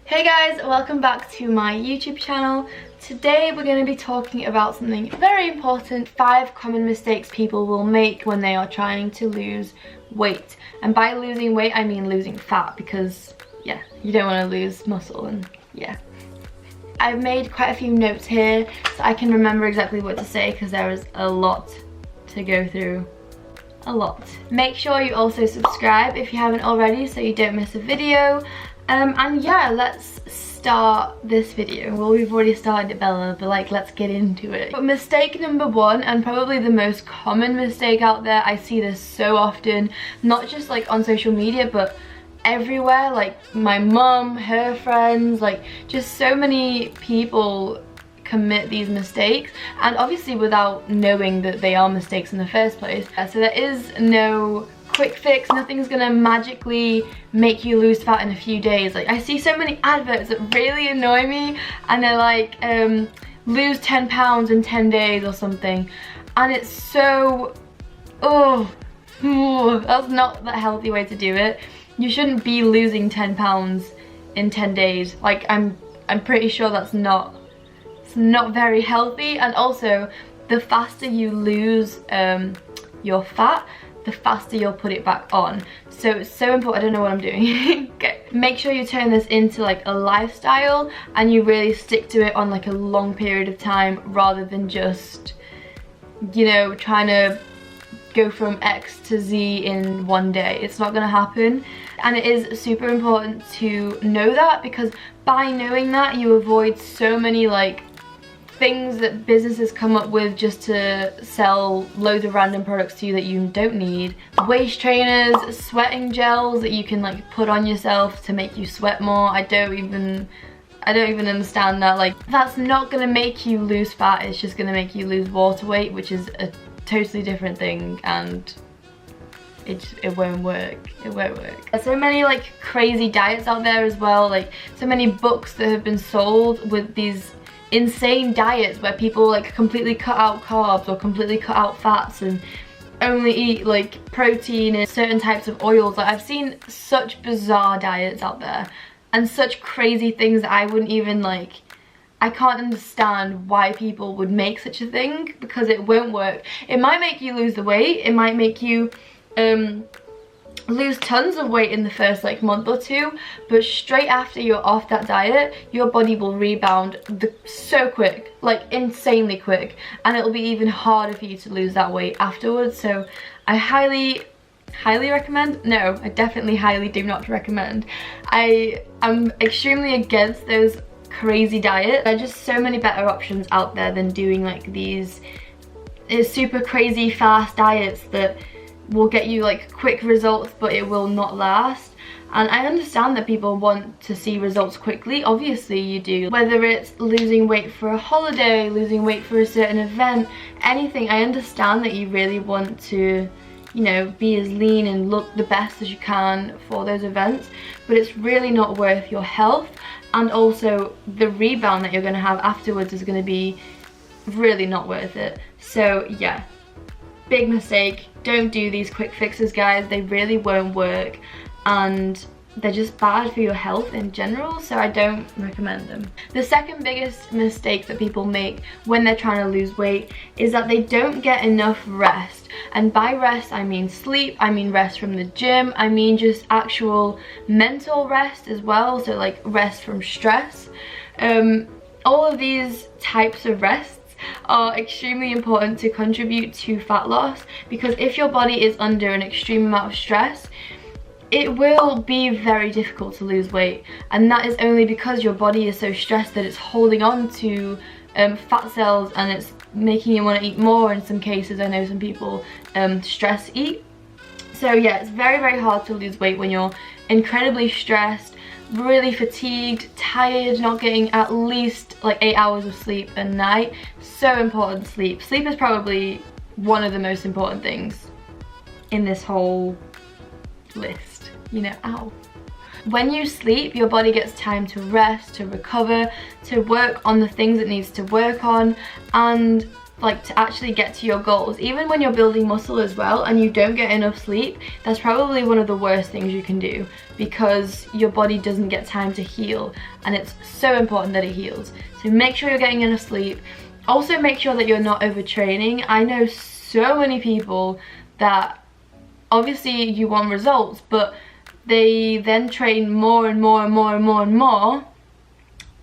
Hey guys, welcome back to my YouTube channel. Today we're going to be talking about something very important, 5 common mistakes people will make when they are trying to lose weight. And by losing weight I mean losing fat, because yeah, you don't want to lose muscle and yeah. I've made quite a few notes here so I can remember exactly what to say, because there is a lot to go through. A lot. Make sure you also subscribe if you haven't already so you don't miss a video. And yeah, let's start this video. Well, we've already started it, Bella, but like, let's get into it. But mistake number 1, and probably the most common mistake out there, I see this so often, not just like on social media, but everywhere, like my mum, her friends, like just so many people commit these mistakes, and obviously without knowing that they are mistakes in the first place. So there is no quick fix, nothing's gonna magically make you lose fat in a few days. Like I see so many adverts that really annoy me, and they're like lose 10 pounds in 10 days or something, and it's so that's not the healthy way to do it. You shouldn't be losing 10 pounds in 10 days. Like I'm pretty sure that's not very healthy. And also the faster you lose your fat, the faster you'll put it back on. So it's so important. I don't know what I'm doing. Okay. Make sure you turn this into like a lifestyle and you really stick to it on like a long period of time, rather than just, you know, trying to go from X to Z in one day. It's not gonna happen. And it is super important to know that, because by knowing that you avoid so many like things that businesses come up with just to sell loads of random products to you that you don't need. Waist trainers, sweating gels that you can like put on yourself to make you sweat more. I don't even understand that. Like, that's not gonna make you lose fat, it's just gonna make you lose water weight, which is a totally different thing, and it won't work. It won't work. There's so many like crazy diets out there as well, like so many books that have been sold with these insane diets where people like completely cut out carbs or completely cut out fats and only eat like protein and certain types of oils. Like I've seen such bizarre diets out there and such crazy things that I wouldn't even like, I can't understand why people would make such a thing, because it won't work. It might make you lose the weight, it might make you lose tons of weight in the first like month or 2, but straight after you're off that diet your body will rebound so quick, like insanely quick, and it'll be even harder for you to lose that weight afterwards. So I highly recommend, no, I definitely highly do not recommend. I am extremely against those crazy diets. There are just so many better options out there than doing like these super crazy fast diets that will get you like quick results, but it will not last. And I understand that people want to see results quickly, obviously you do, whether it's losing weight for a holiday, losing weight for a certain event, anything. I understand that you really want to, you know, be as lean and look the best as you can for those events, but it's really not worth your health, and also the rebound that you're going to have afterwards is going to be really not worth it. So yeah, big mistake. Don't do these quick fixes, guys. They really won't work, and they're just bad for your health in general, so I don't recommend them. The second biggest mistake that people make when they're trying to lose weight is that they don't get enough rest. And by rest I mean sleep, I mean rest from the gym, I mean just actual mental rest as well, so like rest from stress. All of these types of rest are extremely important to contribute to fat loss, because if your body is under an extreme amount of stress, it will be very difficult to lose weight, and that is only because your body is so stressed that it's holding on to fat cells, and it's making you want to eat more in some cases. I know some people stress eat. So yeah, it's very hard to lose weight when you're incredibly stressed, really fatigued, tired, not getting at least like 8 hours of sleep a night. So important, sleep. Sleep is probably one of the most important things in this whole list, you know. Ow. When you sleep, your body gets time to rest, to recover, to work on the things it needs to work on, and like to actually get to your goals. Even when you're building muscle as well and you don't get enough sleep, that's probably one of the worst things you can do, because your body doesn't get time to heal, and it's so important that it heals. So make sure you're getting enough sleep. Also make sure that you're not overtraining. I know so many people that obviously you want results, but they then train more and more and more and more and more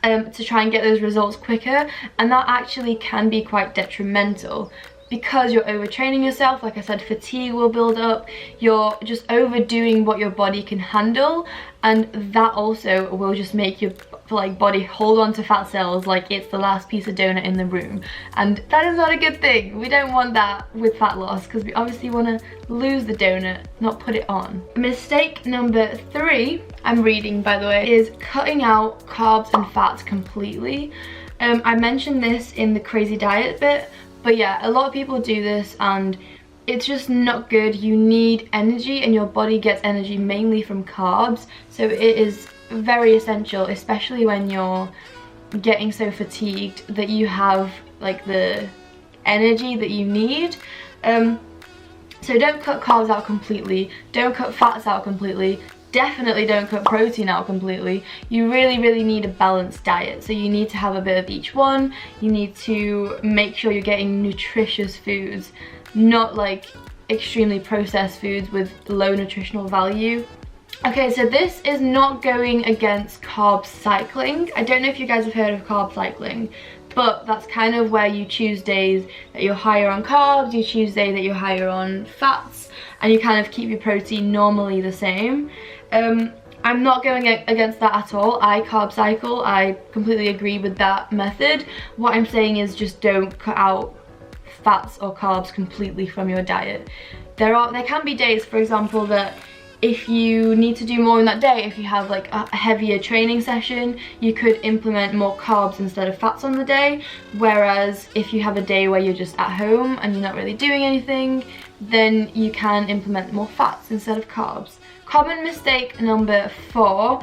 to try and get those results quicker, and that actually can be quite detrimental because you're overtraining yourself. Like I said, fatigue will build up, you're just overdoing what your body can handle, and that also will just make your body hold on to fat cells like it's the last piece of donut in the room, and that is not a good thing. We don't want that with fat loss, because we obviously want to lose the donut, not put it on. Mistake number 3, I'm reading by the way, is cutting out carbs and fats completely. I mentioned this in the crazy diet bit, but yeah, a lot of people do this and it's just not good. You need energy, and your body gets energy mainly from carbs, so it is very essential, especially when you're getting so fatigued, that you have like the energy that you need. So don't cut carbs out completely, don't cut fats out completely, definitely don't cut protein out completely. You really need a balanced diet, so you need to have a bit of each one. You need to make sure you're getting nutritious foods, not like extremely processed foods with low nutritional value. Okay, so this is not going against carb cycling. I don't know if you guys have heard of carb cycling, but that's kind of where you choose days that you're higher on carbs, you choose days that you're higher on fats, and you kind of keep your protein normally the same. I'm not going against that at all. I carb cycle, I completely agree with that method. What I'm saying is just don't cut out fats or carbs completely from your diet. There can be days, for example, that if you need to do more in that day, if you have like a heavier training session, you could implement more carbs instead of fats on the day. Whereas if you have a day where you're just at home and you're not really doing anything, then you can implement more fats instead of carbs. Common mistake number 4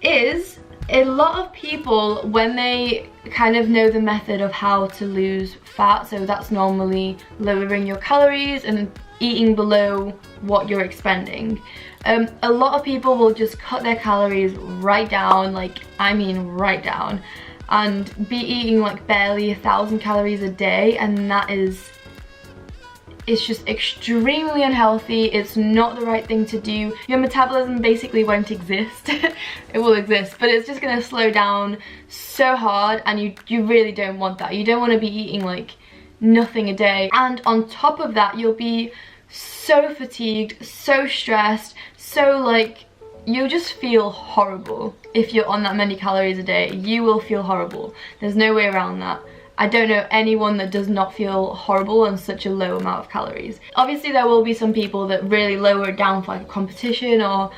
is a lot of people, when they kind of know the method of how to lose fat, so that's normally lowering your calories and eating below what you're expending. A lot of people will just cut their calories right down, like I mean right down, and be eating like barely 1,000 calories a day, and it's just extremely unhealthy. It's not the right thing to do. Your metabolism basically won't exist. It will exist, but it's just gonna slow down so hard, and you really don't want that. You don't want to be eating like nothing a day, and on top of that you'll be so fatigued, so stressed, so like you'll just feel horrible. If you're on that many calories a day, you will feel horrible. There's no way around that. I don't know anyone that does not feel horrible on such a low amount of calories. Obviously there will be some people that really lower it down for like a competition or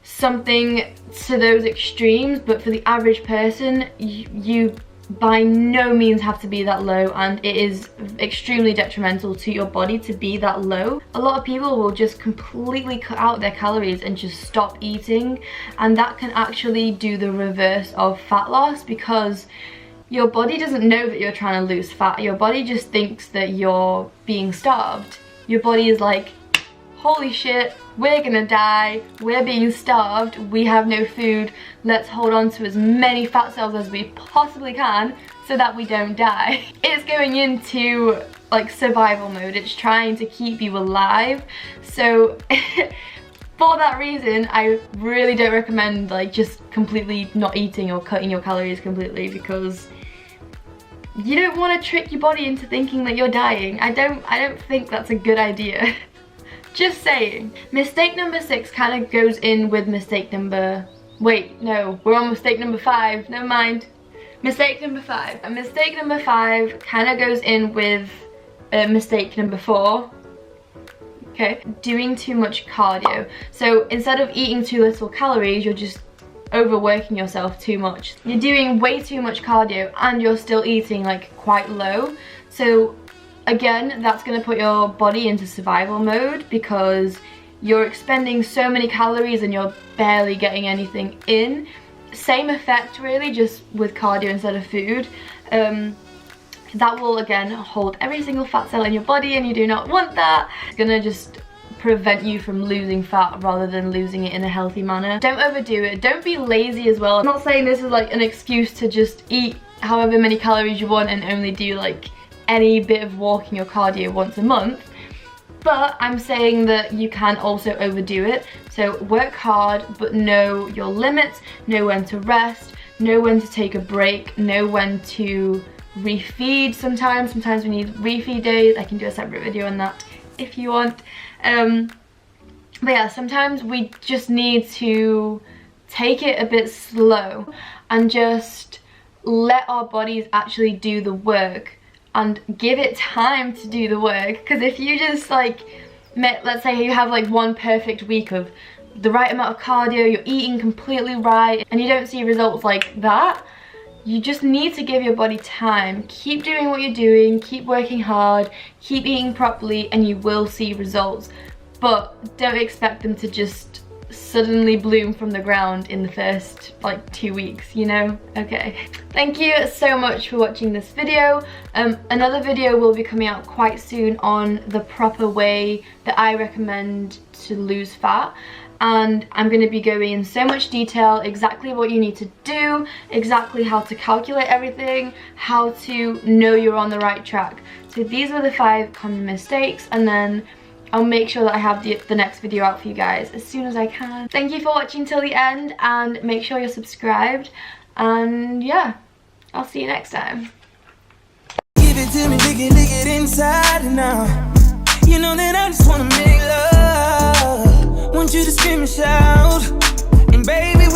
something to those extremes, but for the average person, you by no means have to be that low, and it is extremely detrimental to your body to be that low. A lot of people will just completely cut out their calories and just stop eating, and that can actually do the reverse of fat loss, because your body doesn't know that you're trying to lose fat. Your body just thinks that you're being starved. Your body is like, holy shit, we're gonna die, we're being starved, we have no food, let's hold on to as many fat cells as we possibly can so that we don't die. It's going into like survival mode, it's trying to keep you alive. So for that reason, I really don't recommend like just completely not eating or cutting your calories completely, because you don't want to trick your body into thinking that you're dying. I don't think that's a good idea. Just saying. Mistake number 6 kind of goes in with mistake number... Wait, no, we're on mistake number 5. Never mind. Mistake number 5. And mistake number 5 kind of goes in with mistake number 4. Okay, doing too much cardio. So instead of eating too little calories, you're just overworking yourself too much. You're doing way too much cardio and you're still eating like quite low. So again, that's going to put your body into survival mode, because you're expending so many calories and you're barely getting anything in. Same effect really, just with cardio instead of food. That will again hold every single fat cell in your body, and you do not want that. It's gonna just prevent you from losing fat rather than losing it in a healthy manner. Don't overdo it. Don't be lazy as well. I'm not saying this is like an excuse to just eat however many calories you want and only do like any bit of walking or cardio once a month. But I'm saying that you can also overdo it. So work hard, but know your limits, know when to rest, know when to take a break, know when to refeed sometimes. Sometimes we need refeed days. I can do a separate video on that if you want. But yeah, sometimes we just need to take it a bit slow and just let our bodies actually do the work and give it time to do the work. Because if you just like, let's say you have like one perfect week of the right amount of cardio, you're eating completely right, and you don't see results like that, you just need to give your body time. Keep doing what you're doing, keep working hard, keep eating properly, and you will see results. But don't expect them to just suddenly bloom from the ground in the first like 2 weeks, you know? Okay. Thank you so much for watching this video. Another video will be coming out quite soon on the proper way that I recommend to lose fat. And I'm going to be going in so much detail, exactly what you need to do, exactly how to calculate everything, how to know you're on the right track. So these were the 5 common mistakes, and then I'll make sure that I have the next video out for you guys as soon as I can. Thank you for watching till the end, and make sure you're subscribed, and yeah, I'll see you next time. Give it to me, lick it inside now. You know that I just wanna make love. Want you to scream and shout, and baby,